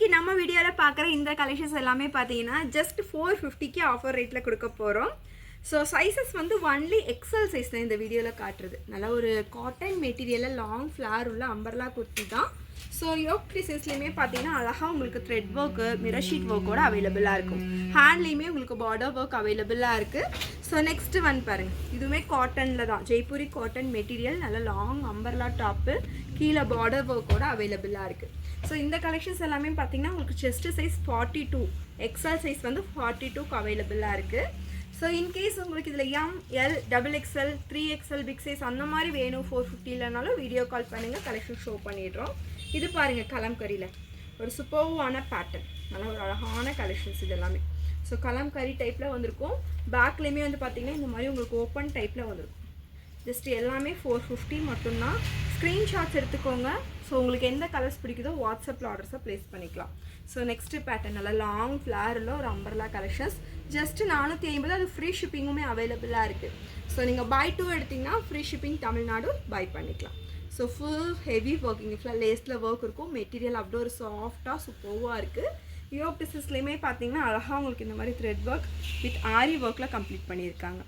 இன்னைக்கு நம்ம வீடியோல பார்க்குற இந்த கலெக்ஷன்ஸ் எல்லாமே பார்த்தீங்கன்னா ஜஸ்ட் 450க்கு ஆஃபர் ரேட்டில் கொடுக்க போகிறோம். ஸோ சைஸஸ் வந்து ஒன்லி எக்ஸல் சைஸ் தான் இந்த வீடியோவில் காட்டுறது. நல்லா ஒரு காட்டன் மெட்டீரியலில் லாங் ஃப்ளார் உள்ள அம்பர்லா குர்த்தி தான். ஸோ யோக் டிசைன்ஸ்லேயுமே பார்த்தீங்கன்னா அழகாக உங்களுக்கு த்ரெட் ஒர்க்கு மிரர் ஷீட் ஒர்க்கோட அவைலபிளாக இருக்கும். ஹேண்ட்லேயுமே உங்களுக்கு பார்டர் ஒர்க் அவைலபிளாக இருக்குது. ஸோ நெக்ஸ்ட்டு வந்து பாருங்கள், இதுவுமே காட்டனில் தான், ஜெய்ப்பூரி காட்டன் மெட்டீரியல், நல்ல லாங் அம்பர்லா டாப்பு, கீழே பார்டர் ஒர்க்கோட அவைலபிளாக இருக்குது. ஸோ இந்த கலெக்ஷன்ஸ் எல்லாமே பார்த்தீங்கன்னா உங்களுக்கு செஸ்ட் சைஸ் 42, எக்ஸ்எல் சைஸ் வந்து 42க்கு அவைலபிளாக இருக்குது. ஸோ இன்கேஸ் உங்களுக்கு இதில் L, XXL, 3XL big size அந்த மாதிரி வேணும் 450 இல்லைனாலும் வீடியோ கால் பண்ணுங்கள், கலெக்ஷன் ஷோ பண்ணிடுறோம். இது பாருங்கள் கலம்கரியில் ஒரு சூப்பர்வான பேட்டர்ன், நல்லா ஒரு அழகான கலெக்ஷன்ஸ் இது எல்லாமே. ஸோ கலம்கரி டைப்பில் வந்திருக்கும். பேக்லேயுமே வந்து பார்த்திங்கன்னா இந்த மாதிரி உங்களுக்கு ஓப்பன் டைப்பில் வந்திருக்கும். ஜஸ்ட் எல்லாமே 450 மட்டும்தான். ஸ்க்ரீன்ஷாட்ஸ் எடுத்துக்கோங்க. ஸோ உங்களுக்கு எந்த கலர்ஸ் பிடிக்குதோ வாட்ஸ்அப்பில் ஆர்டர்ஸை ப்ளேஸ் பண்ணிக்கலாம். ஸோ நெக்ஸ்ட்டு பேட்டர்ன் நல்லா லாங் ஃப்ளாரில் ஒரு அம்பர்லா கலெக்ஷன்ஸ், ஜஸ்ட் 450. அது ஃப்ரீ ஷிப்பிங்குமே அவைலபிளாக இருக்குது. ஸோ நீங்கள் பை 2 எடுத்திங்கன்னா ஃப்ரீ ஷிப்பிங் தமிழ்நாடு பை பண்ணிக்கலாம். ஸோ ஃபுல் ஹெவி ஒர்க்கிங், ஃபுல்லாக லேஸில் ஒர்க் இருக்கும். மெட்டீரியல் அப்படியே ஒரு சாஃப்டாக சூப்பர்வாக இருக்குது. யோக் டிசைன்ஸ்லேயுமே பார்த்தீங்கன்னா அழகாக உங்களுக்கு இந்த மாதிரி த்ரெட் ஒர்க் வித் ஆரி ஒர்க்கில் கம்ப்ளீட் பண்ணியிருக்காங்க.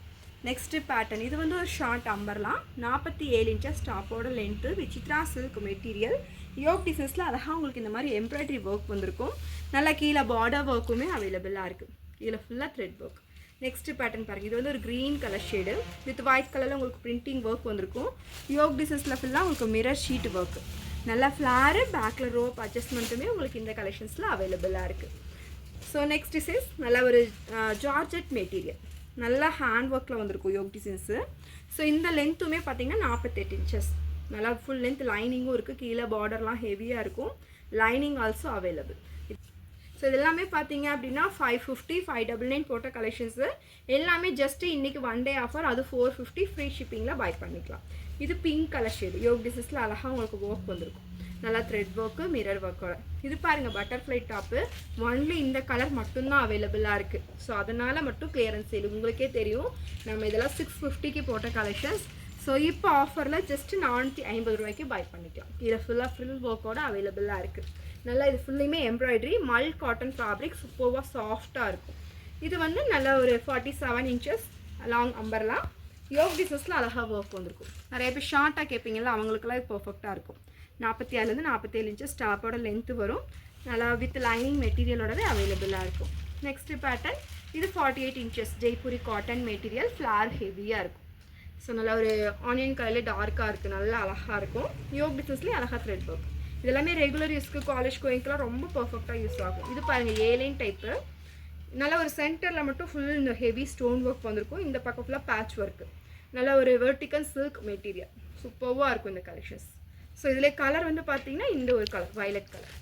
நெக்ஸ்ட்டு பேட்டர்ன், இது வந்து ஒரு ஷார்ட் அம்பர்லாம், 47 இன்ச்சஸ் டாப்போட length, Vichitra silk material. Yoke டிசைன்ஸில் அழகாக உங்களுக்கு இந்த மாதிரி எம்ப்ராய்டரி ஒர்க் வந்திருக்கும். நல்லா கீழே பார்டர் ஒர்க்குமே அவைலபிளாக இருக்குது. இதில் ஃபுல்லாக த்ரெட் ஒர்க். நெக்ஸ்ட்டு பேட்டர்ன் பாருங்கள், இது வந்து ஒரு green colour shade with white கலரில் உங்களுக்கு பிரிண்டிங் ஒர்க் வந்திருக்கும். யோக் டிசைன்ஸில் ஃபுல்லாக உங்களுக்கு மிரர் ஷீட் ஒர்க், நல்லா ஃப்ளாரு, பேக்கில் ரோப் அட்ஜஸ்ட்மெண்ட்டுமே உங்களுக்கு இந்த கலெக்ஷன்ஸில் அவைலபிளாக இருக்குது. ஸோ நெக்ஸ்ட் டிசைன்ஸ் நல்லா ஒரு ஜார்ஜெட் மெட்டீரியல், நல்லா ஹேண்ட் ஒர்க்கில் வந்திருக்கும் யோக் டிசைன்ஸு. ஸோ இந்த லென்த்துமே பார்த்தீங்கன்னா 48 இன்ச்சஸ், நல்லா ஃபுல் லென்த் லைனிங்கும் இருக்குது. கீழே பார்டர்லாம் ஹெவியாக இருக்கும், லைனிங் ஆல்சோ அவைலபிள். ஸோ இது எல்லாமே பார்த்தீங்க அப்படின்னா 550, 599 போட்ட கலெக்ஷன்ஸு எல்லாமே ஜஸ்ட்டு இன்றைக்கி ஒன் டே ஆஃபர், அது 450 ஃப்ரீ ஷிப்பிங்கில் பை பண்ணிக்கலாம். இது பிங்க் கலர் ஷேடு, யோக் டிசைன்ஸில் அழகாக உங்களுக்கு ஒர்க் வந்திருக்கும், நல்லா த்ரெட் ஒர்க்கு மிரர் ஒர்க்கோட. இது பாருங்கள் பட்டர்ஃப்ளை டாப்பு, ஒன்லி இந்த கலர் மட்டும்தான் அவைலபிளாக இருக்குது. ஸோ அதனால் மட்டும் கிளியரன்ஸ் சேல், உங்களுக்கே தெரியும் நம்ம இதெல்லாம் 650க்கு போட்ட கலெக்ஷன்ஸ். ஸோ இப்போ ஆஃபரில் ஜஸ்ட்டு 450 ரூபாய்க்கு பை பண்ணிக்கலாம். இதில் ஃபுல்லாக ஃப்ரில் ஒர்க்கோட அவைலபிளாக இருக்குது. நல்லா இது ஃபுல்லுமே எம்ப்ராய்டரி, மல் காட்டன் ஃபேப்ரிக், சூப்பர்வாக சாஃப்டாக இருக்கும். இது வந்து நல்ல ஒரு 47 இன்ச்சஸ் லாங் அம்பர்லா, யோக் டிசைன்ஸில் அழகாக ஒர்க் வந்திருக்கும். நிறைய பேர் ஷார்ட்டாக கேட்பீங்களா, அவங்களுக்குலாம் இது பர்ஃபெக்டாக இருக்கும். 46 47 இன்ச்சஸ் டாப்போட லென்த்து வரும், நல்லா வித் லைனிங் மெட்டீரியலோடவே அவைலபிளாக இருக்கும். நெக்ஸ்ட்டு பேட்டர்ன், இது 48 inches Jaipuri cotton material, flare ஹெவியாக இருக்கும். ஸோ நல்லா ஒரு ஆனியன் கலரில் டார்க்காக இருக்குது, நல்லா அழகாக இருக்கும். யோக் டிசைன்ஸ்லேயே அழகாக த்ரெட் ஒர்க், இதெல்லாமே ரெகுலர் யூஸ்க்கு காலேஜ் கோயிங்கெலாம் ரொம்ப பர்ஃபெக்டாக யூஸ் ஆகும். இது பாருங்கள் ஏலைன் டைப்பு, நல்லா ஒரு சென்டரில் மட்டும் ஃபுல் இந்த ஹெவி ஸ்டோன் ஒர்க் வந்திருக்கும். இந்த பக்கம் ஃபுல்லாக பேட்ச் ஒர்க்கு, நல்லா ஒரு வெர்டிக்கல் சில்க் மெட்டீரியல், சூப்பர்வாக இருக்கும் இந்த கலெக்ஷன்ஸ். ஸோ இதில் கலர் வந்து பார்த்தீங்கன்னா இந்த ஒரு colour violet colour.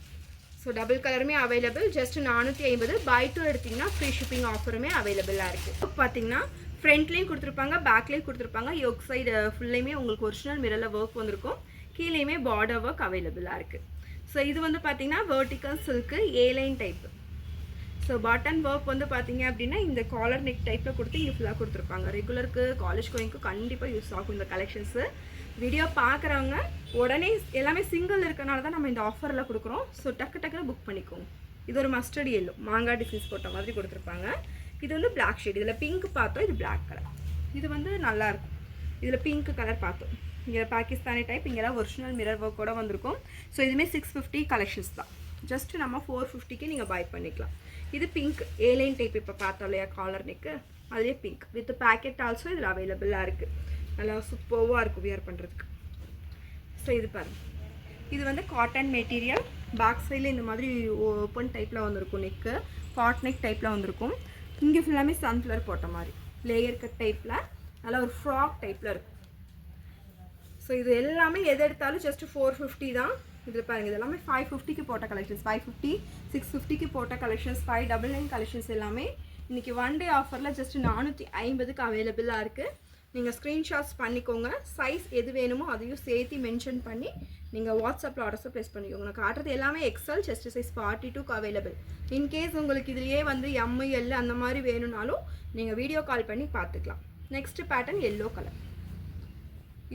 So double கலருமே அவைலபிள், ஜஸ்ட் 450. பை 2 எடுத்திங்கன்னா ஃப்ரீ ஷிப்பிங் ஆஃபருமே அவைலபிளாக இருக்குது. பார்த்தீங்கன்னா ஃப்ரண்ட்லேயும் கொடுத்துருப்பாங்க, பேக்லேயும் கொடுத்துருப்பாங்க. யோக் சைடு ஃபுல்லையுமே உங்களுக்கு ஒரிஜினல் மிரரில் ஒர்க் வந்திருக்கும், கீழேயுமே பார்டர் ஒர்க் அவைலபிளாக இருக்குது. ஸோ இது வந்து பார்த்தீங்கன்னா vertical silk airline type. So button work வந்து பார்த்தீங்க அப்படின்னா இந்த காலர் நெக் டைப்பில் கொடுத்து இங்கே ஃபுல்லாக கொடுத்துருப்பாங்க. ரெகுலருக்கு காலேஜ் கோயிங்க்கு கண்டிப்பாக யூஸ் ஆகும் இந்த கலெக்ஷன்ஸு. வீடியோ பார்க்குறவங்க உடனே எல்லாமே சிங்கிள் இருக்கனால தான் நம்ம இந்த ஆஃபரில் கொடுக்குறோம். ஸோ டக்குன்னு புக் பண்ணிக்கோங்க. இது ஒரு மஸ்டர்ட் எல்லோ மாங்காய் டிசைன்ஸ் போட்ட மாதிரி கொடுத்துருப்பாங்க. இது வந்து பிளாக் ஷேட், இதில் பிங்க் பார்த்தோம், இது பிளாக் கலர். இது வந்து நல்லாயிருக்கும், இதில் பிங்க் கலர் பார்த்தோம். இங்கே பாகிஸ்தானி டைப், இங்கெல்லாம் ஒரிஜினல் மிரர் ஒர்க்கோடு வந்திருக்கும். ஸோ இதுவுமே 650 கலெக்ஷன்ஸ் தான், ஜஸ்ட் நம்ம 450க்கு நீங்கள் பை பண்ணிக்கலாம். இது பிங்க் ஏலைன் டைப், இப்போ பார்த்தோம் இல்லையா காலர் நெக்கு, அதுலேயே பிங்க் வித் பேக்கெட் ஆல்சோ இதில் அவைலபிளாக இருக்குது. நல்லா சூப்பர்வாக இருக்கும் வியர் பண்ணுறதுக்கு. ஸோ இது பாருங்கள், இது வந்து காட்டன் மெட்டீரியல், பேக் சைடில் இந்த மாதிரி ஓப்பன் டைப்பில் வந்திருக்கும், நெக்கு காட் நெக் டைப்பில் வந்திருக்கும். இங்கே ஃபுல்லாமே சன்ஃப்ளவர் போட்ட மாதிரி லேயர் கட் டைப்பில் நல்லா ஒரு ஃப்ராக் டைப்பில் இருக்கும். ஸோ இது எல்லாமே எது எடுத்தாலும் ஜஸ்ட் 450 தான். இதில் பாருங்கள், இது எல்லாமே 550க்கு போட்ட கலெக்ஷன்ஸ், 550 650க்கு போட்ட கலெக்ஷன்ஸ், 599 கலெக்ஷன்ஸ் எல்லாமே இன்றைக்கி ஒன் டே ஆஃபரில் ஜஸ்ட் 450க்கு அவைலபிளாக இருக்குது. நீங்கள் ஸ்க்ரீன்ஷாட்ஸ் பண்ணிக்கோங்க, சைஸ் எது வேணுமோ அதையும் சேர்த்து மென்ஷன் பண்ணி நீங்கள் வாட்ஸ்அப்பில் ஆர்டர்ஸை ப்ளேஸ் பண்ணிக்கோங்க. நான் காட்டுறது எல்லாமே எக்ஸல் செஸ்ட் சைஸ் 42க்கு அவைலபிள். இன்கேஸ் உங்களுக்கு இதுலேயே வந்து ML அந்த மாதிரி வேணும்னாலும் நீங்கள் வீடியோ கால் பண்ணி பார்த்துக்கலாம். நெக்ஸ்ட்டு பேட்டர்ன் எல்லோ கலர்,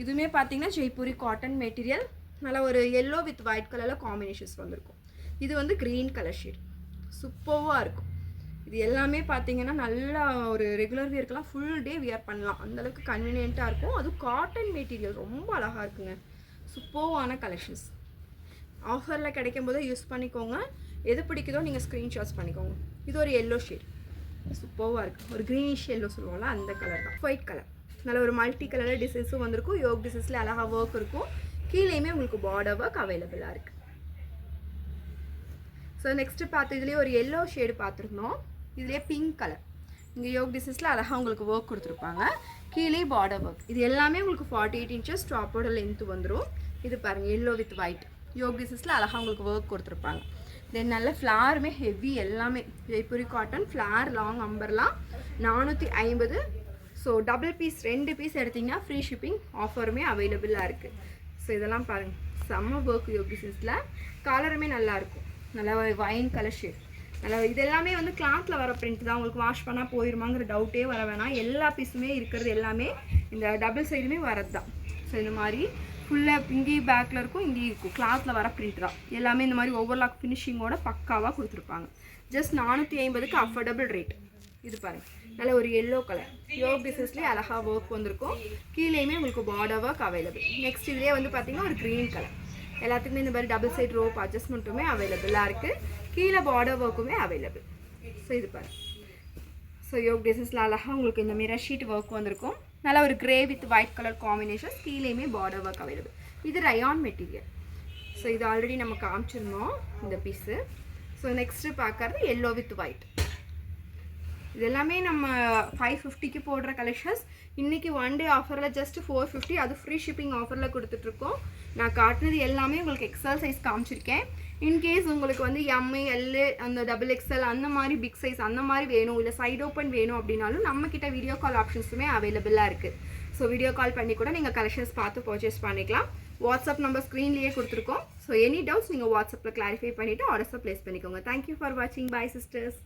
இதுவுமே பார்த்தீங்கன்னா ஜெய்ப்பூரி காட்டன் மெட்டீரியல், நல்லா ஒரு எல்லோ வித் ஒயிட் கலரில் காம்பினேஷன்ஸ் வந்திருக்கும். இது வந்து க்ரீன் கலர் ஷேட் சூப்பராக இருக்கும். இது எல்லாமே பார்த்தீங்கன்னா நல்லா ஒரு ரெகுலர் வியர்க்கெலாம் ஃபுல் டே வியர் பண்ணலாம், அந்தளவுக்கு கன்வீனியண்ட்டாக இருக்கும். அதுவும் காட்டன் மெட்டீரியல் ரொம்ப அழகாக இருக்குங்க. சூப்பரான கலெக்ஷன்ஸ் ஆஃபரில் கிடைக்கும் போது யூஸ் பண்ணிக்கோங்க. எது பிடிக்குதோ நீங்கள் ஸ்க்ரீன்ஷாட்ஸ் பண்ணிக்கோங்க. இது ஒரு எல்லோ ஷேட் சூப்பராக இருக்குது. ஒரு க்ரீனிஷ் எல்லோ சொல்லுவோம்ல அந்த கலர் தான். ஒயிட் கலர் நல்ல ஒரு மல்டி கலரில் டிசைன்ஸும் வந்திருக்கும். யோக் டிசைன்ஸில் அழகாக ஒர்க் இருக்கும். கீழேயுமே உங்களுக்கு பார்டர் ஒர்க் அவைலபிளாக இருக்குது. ஸோ நெக்ஸ்ட்டு பார்த்து இதுலேயே ஒரு எல்லோ ஷேடு பார்த்துருந்தோம். இதுலேயே பிங்க் கலர் இங்கே யோக் டிசைன்ஸில் அழகாக உங்களுக்கு ஒர்க் கொடுத்துருப்பாங்க. கீழே பார்டர் ஒர்க். இது எல்லாமே உங்களுக்கு 48 inches டாப்போட லென்த்து வந்துடும். இது பாருங்கள் எல்லோ வித் ஒயிட் யோக் டிசைன்ஸில் அழகாக உங்களுக்கு ஒர்க் கொடுத்துருப்பாங்க. தென் நல்ல ஃப்ளாருமே ஹெவி எல்லாமே ஜெய்ப்பூரி காட்டன் ஃப்ளார் லாங் அம்பர்லாம் 450. ஸோ டபுள் பீஸ் 2 பீஸ் எடுத்திங்கன்னா ஃப்ரீ ஷிப்பிங் ஆஃபருமே அவைலபிளாக இருக்குது. ஸோ இதெல்லாம் பாருங்கள் செம்ம ஒர்க் யோக் டிசைன்ஸில். கலருமே நல்லாயிருக்கும். நல்லா வைன் கலர் ஷேட் நல்லா. இது எல்லாமே வந்து கிளாத்தில் வர பிரிண்ட் தான். உங்களுக்கு வாஷ் பண்ணால் போயிருமாங்கிற டவுட்டே வர வேணாம். எல்லா பீஸுமே இருக்கிறது எல்லாமே இந்த டபுள் சைடுமே வரது தான். ஸோ இந்த மாதிரி ஃபுல்லாக இங்கேயும் பேக்கில் இருக்கும் இங்கேயும் இருக்கும். கிளாத்தில் வர பிரிண்ட் தான் எல்லாமே. இந்த மாதிரி ஓவர்லாக் ஃபினிஷிங்கோட பக்காவாக கொடுத்துருப்பாங்க. ஜஸ்ட் 450க்கு அஃபோர்டபுள் ரேட். இது பாருங்கள் நல்ல ஒரு எல்லோ கலர் யோக் டிசைன்ஸ்லேயே அழகாக ஒர்க் வந்திருக்கும். கீழேயுமே உங்களுக்கு பார்டர் ஒர்க் அவைலபிள். நெக்ஸ்ட் இதுலேயே வந்து பார்த்திங்கன்னா ஒரு க்ரீன் கலர் எல்லாத்துக்குமே இந்த மாதிரி டபுள் சைட் ரோப் அட்ஜஸ்ட்மெண்ட்டுமே அவைலபிளாக இருக்குது. கீழே பார்டர் ஒர்க்குமே அவைலபிள். ஸோ இது பாருங்கள். ஸோ யோக் டிசைன்ஸில் அழகாக உங்களுக்கு இந்த மிரர் ஷீட் ஒர்க் வந்திருக்கும். நல்லா ஒரு grey with white colour combination. கீழேயுமே பார்டர் ஒர்க் அவைலபிள். இது ரயான் மெட்டீரியல். ஸோ இது ஆல்ரெடி நம்ம காமிச்சிருந்தோம் இந்த பீஸு. ஸோ நெக்ஸ்ட்டு பார்க்குறது எல்லோ வித் ஒயிட். இது எல்லாமே நம்ம 550க்கு போடுற கலெக்ஷன்ஸ். இன்றைக்கி ஒன் டே ஆஃபரில் ஜஸ்ட் 450, அது ஃப்ரீ ஷிப்பிங் ஆஃபரில் கொடுத்துட்ருக்கோம். நான் காட்டினது எல்லாமே உங்களுக்கு எக்ஸல் சைஸ் காமிச்சிருக்கேன். இன்கேஸ் உங்களுக்கு வந்து எம்ஏ எல்லு அந்த டபுள் எக்ஸல் அந்த மாதிரி பிக் சைஸ் அந்த மாதிரி வேணும், இல்லை சைட் ஓப்பன் வேணும் அப்படின்னாலும் நம்மக்கிட்ட வீடியோ கால் ஆப்ஷன்ஸுமே அவைலபிளாக இருக்குது. ஸோ வீடியோ கால் பண்ணி கூட நீங்கள் கலெக்ஷன்ஸ் பார்த்து பர்ச்சேஸ் பண்ணிக்கலாம். வாட்ஸ்அப் நம்பர் ஸ்க்ரீன்லேயே கொடுத்துருக்கோம். ஸோ எனி டவுட்ஸ் நீங்கள் வாட்ஸ்அப்பில் கிளாரிஃபை பண்ணிவிட்டு ஆர்டர்ஸை ப்ளேஸ் பண்ணிக்கோங்க. தேங்க்யூ ஃபார் வாட்சிங். Bye sisters.